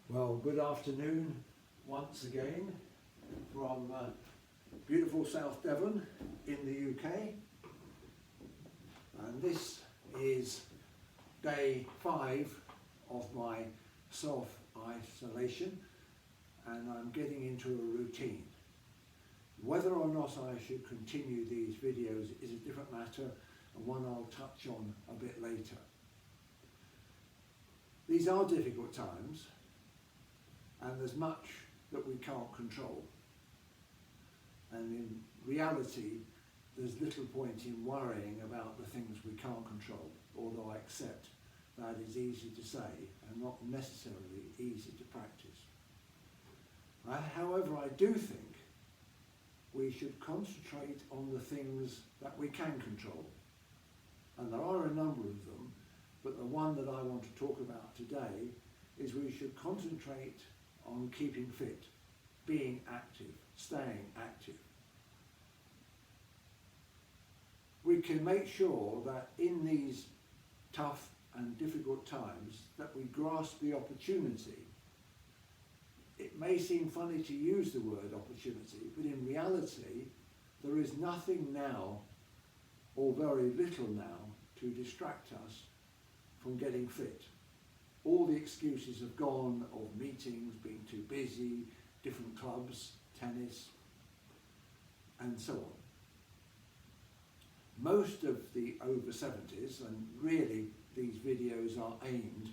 Well, good afternoon once again from beautiful South Devon in the UK, and this is day 5 of my self-isolation, and I'm getting into a routine. Whether or not I should continue these videos is a different matter, and one I'll touch on a bit later. These are difficult times, and there's much that we can't control. And in reality, there's little point in worrying about the things we can't control, although I accept that is easy to say and not necessarily easy to practice. However, I do think we should concentrate on the things that we can control. And there are a number of them, but the one that I want to talk about today is we should concentrate on keeping fit, being active, staying active. We can make sure that in these tough and difficult times that we grasp the opportunity. It may seem funny to use the word opportunity, but in reality there is nothing now, or very little now, to distract us from getting fit. All the excuses have gone of meetings, being too busy, different clubs, tennis, and so on. Most of the over 70s, and really these videos are aimed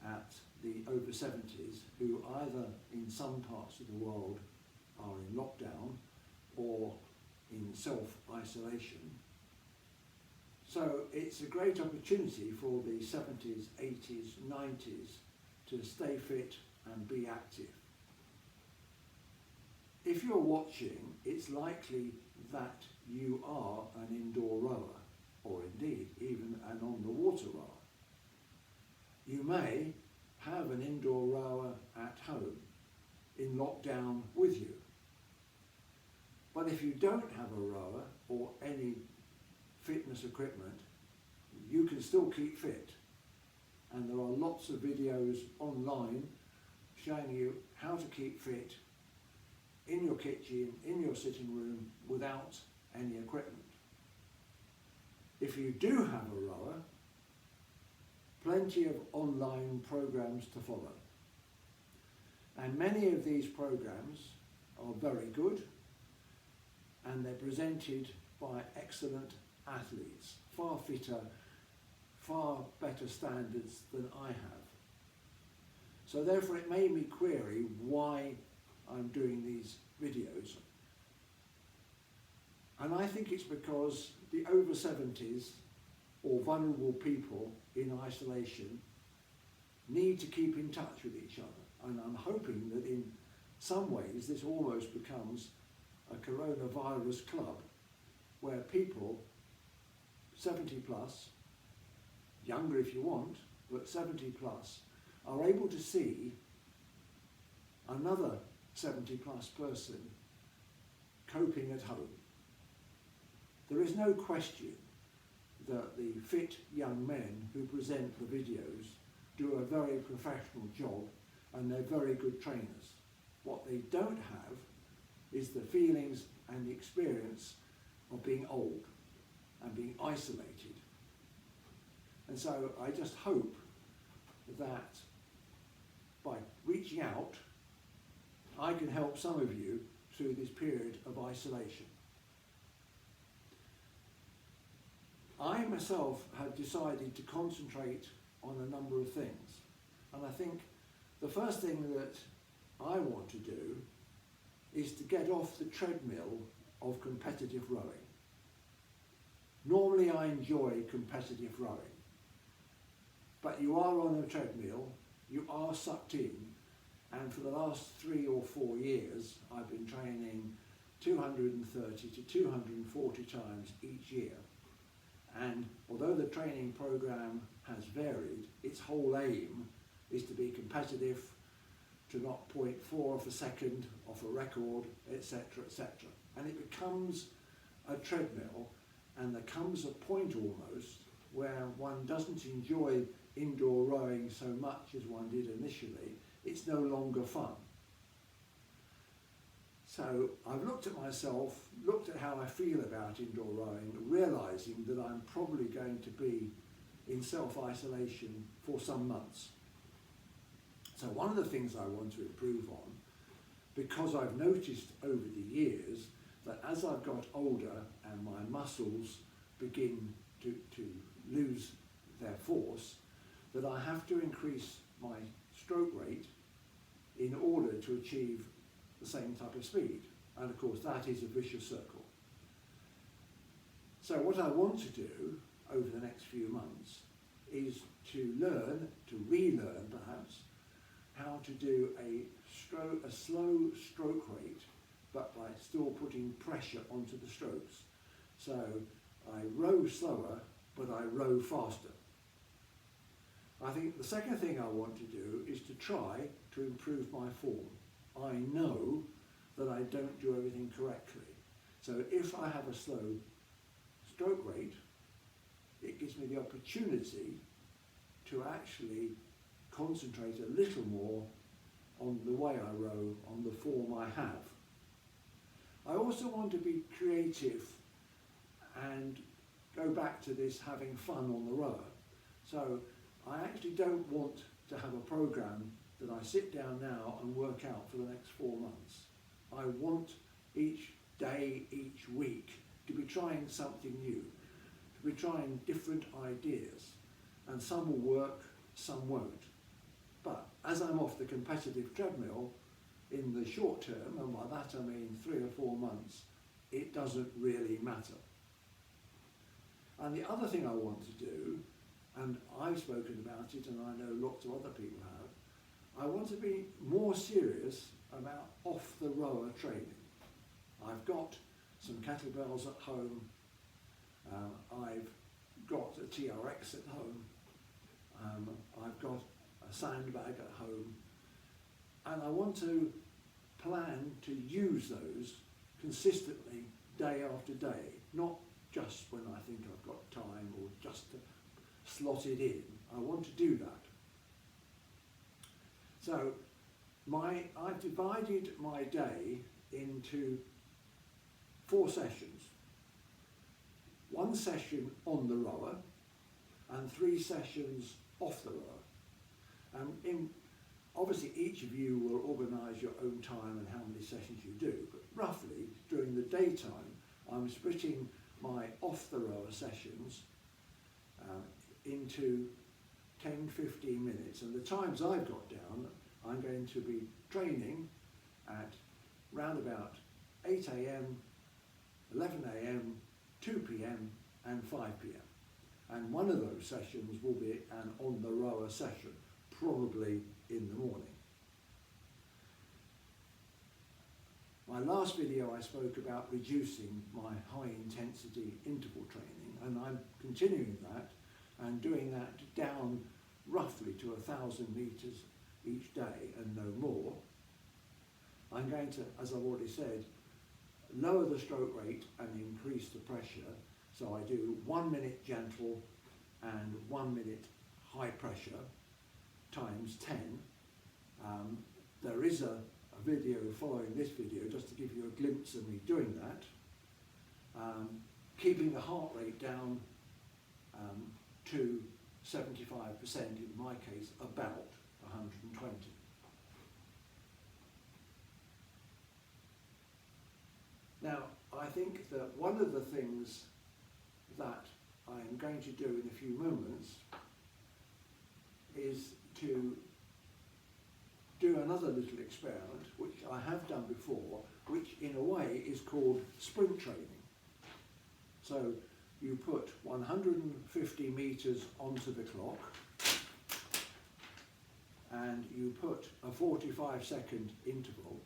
at the over 70s who either in some parts of the world are in lockdown or in self-isolation. So it's a great opportunity for the 70s, 80s, 90s to stay fit and be active. If you're watching, it's likely that you are an indoor rower, or indeed even an on-the-water rower. You may have an indoor rower at home in lockdown with you. But if you don't have a rower or any fitness equipment, you can still keep fit. And there are lots of videos online showing you how to keep fit in your kitchen, in your sitting room, without any equipment. If you do have a rower, plenty of online programs to follow. And many of these programs are very good, and they're presented by excellent athletes, far fitter, far better standards than I have. So therefore it made me query why I'm doing these videos. And I think it's because the over 70s or vulnerable people in isolation need to keep in touch with each other. And I'm hoping that in some ways this almost becomes a coronavirus club where people 70 plus, younger if you want, but 70 plus, are able to see another 70 plus person coping at home. There is no question that the fit young men who present the videos do a very professional job, and they're very good trainers. What they don't have is the feelings and the experience of being old and being isolated. And so I just hope that by reaching out, I can help some of you through this period of isolation. I myself have decided to concentrate on a number of things. And I think the first thing that I want to do is to get off the treadmill of competitive rowing. Normally I enjoy competitive rowing, but you are on a treadmill, you are sucked in, and for the last 3 or 4 years I've been training 230 to 240 times each year. And although the training program has varied, its whole aim is to be competitive, to knock 0.4 of a second off a record, etc., etc. And it becomes a treadmill, and there comes a point almost where one doesn't enjoy indoor rowing so much as one did initially, it's no longer fun. So I've looked at myself, looked at how I feel about indoor rowing, realising that I'm probably going to be in self-isolation for some months. So one of the things I want to improve on, because I've noticed over the years that as I've got older and my muscles begin to lose their force, that I have to increase my stroke rate in order to achieve the same type of speed. And of course that is a vicious circle. So what I want to do over the next few months is to learn, to relearn perhaps, how to do a slow stroke rate, but by still putting pressure onto the strokes. So I row slower, but I row faster. I think the second thing I want to do is to try to improve my form. I know that I don't do everything correctly. So if I have a slow stroke rate, it gives me the opportunity to actually concentrate a little more on the way I row, on the form I have. I also want to be creative and go back to this having fun on the rower. So I actually don't want to have a program that I sit down now and work out for the next 4 months. I want each day, each week to be trying something new, to be trying different ideas, and some will work, some won't. But as I'm off the competitive treadmill, in the short term, and by that I mean 3 or 4 months, it doesn't really matter. And the other thing I want to do, and I've spoken about it and I know lots of other people have, I want to be more serious about off-the-rower training. I've got some kettlebells at home, I've got a TRX at home, I've got a sandbag at home, and I want to plan to use those consistently day after day, not just when I think I've got time or just to slot it in. I want to do that. So I've divided my day into 4 sessions. 1 session on the rower and 3 sessions off the rower. Obviously each of you will organise your own time and how many sessions you do, but roughly during the daytime I'm splitting my off-the-rower sessions into 10-15 minutes, and the times I've got down, I'm going to be training at round about 8 AM, 11 AM, 2 PM and 5 PM. And one of those sessions will be an on-the-rower session, probably in the morning. My last video I spoke about reducing my high intensity interval training, and I'm continuing that and doing that down roughly to 1,000 meters each day and no more. I'm going to, as I've already said, lower the stroke rate and increase the pressure. So I do 1 minute gentle and 1 minute high pressure times 10. There is a video following this video just to give you a glimpse of me doing that. Keeping the heart rate down to 75%, in my case about 120. Now I think that one of the things that I'm going to do in a few moments is to do another little experiment, which I have done before, which in a way is called sprint training. So you put 150 meters onto the clock and you put a 45-second interval.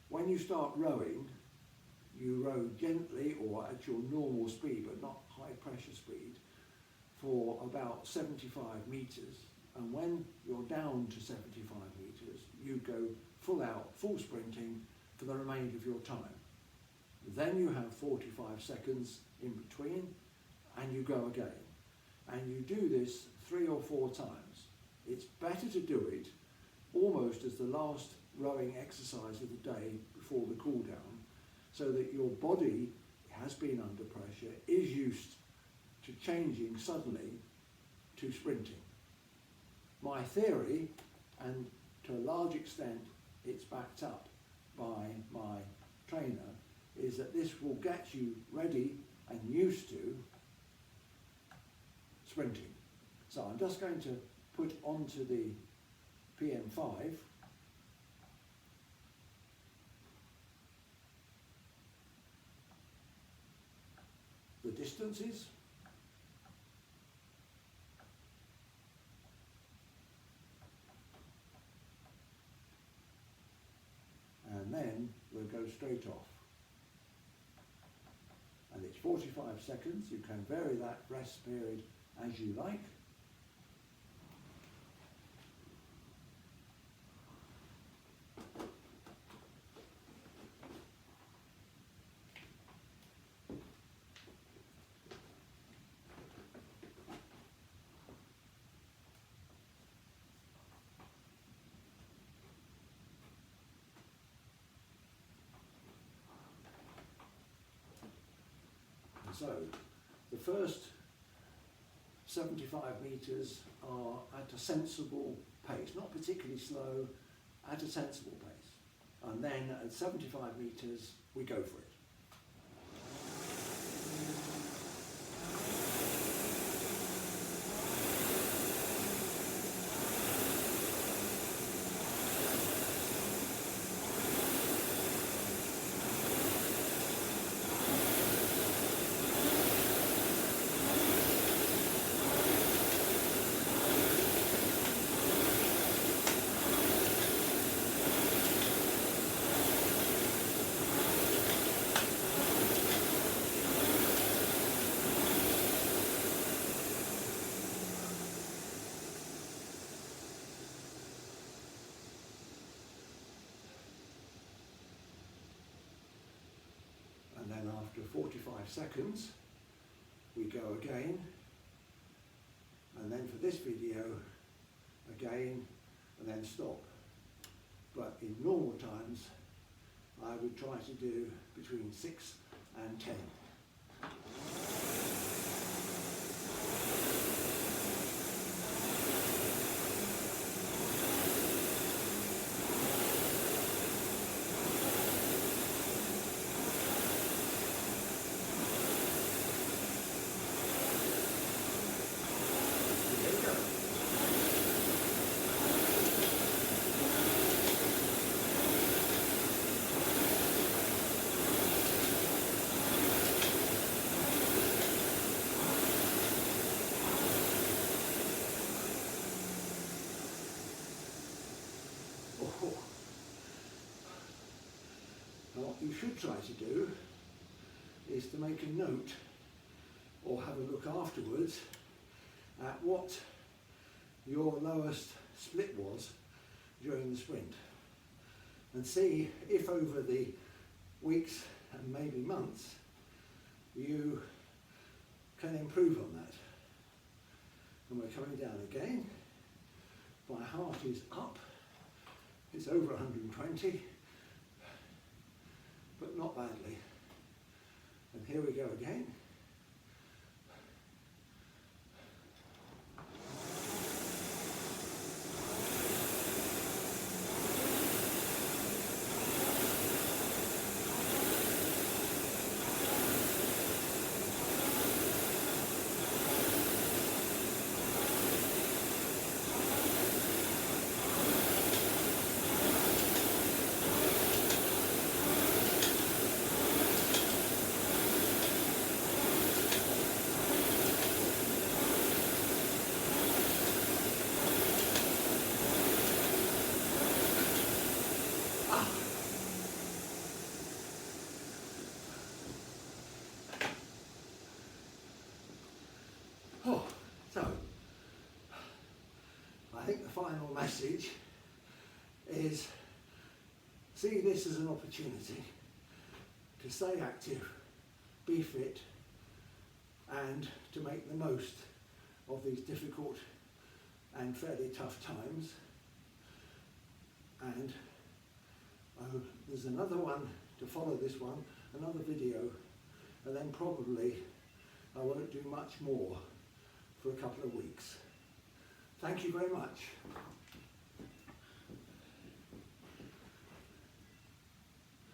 When you start rowing, you row gently or at your normal speed, but not high pressure speed, for about 75 meters. And when you're down to 75 meters, you go full out, full sprinting for the remainder of your time. Then you have 45 seconds in between and you go again. And you do this 3 or 4 times. It's better to do it almost as the last rowing exercise of the day before the cool down, so that your body has been under pressure, is used to changing suddenly to sprinting. My theory, and to a large extent it's backed up by my trainer, is that this will get you ready and used to sprinting. So I'm just going to put onto the PM5 the distances, and then we'll go straight off. And it's 45 seconds. You can vary that rest period as you like. So, the first 75 metres are at a sensible pace, not particularly slow, at a sensible pace. And then at 75 metres, we go for it. And then after 45 seconds, we go again, and then for this video, again, and then stop. But in normal times, I would try to do between 6 and 10. What you should try to do is to make a note or have a look afterwards at what your lowest split was during the sprint, and see if over the weeks and maybe months you can improve on that. And we're coming down again. My heart is up, it's over 120, but not badly. And here we go again. So, I think the final message is, see this as an opportunity to stay active, be fit, and to make the most of these difficult and fairly tough times. and there's another one to follow this one, another video, and then probably I won't do much more for a couple of weeks. Thank you very much.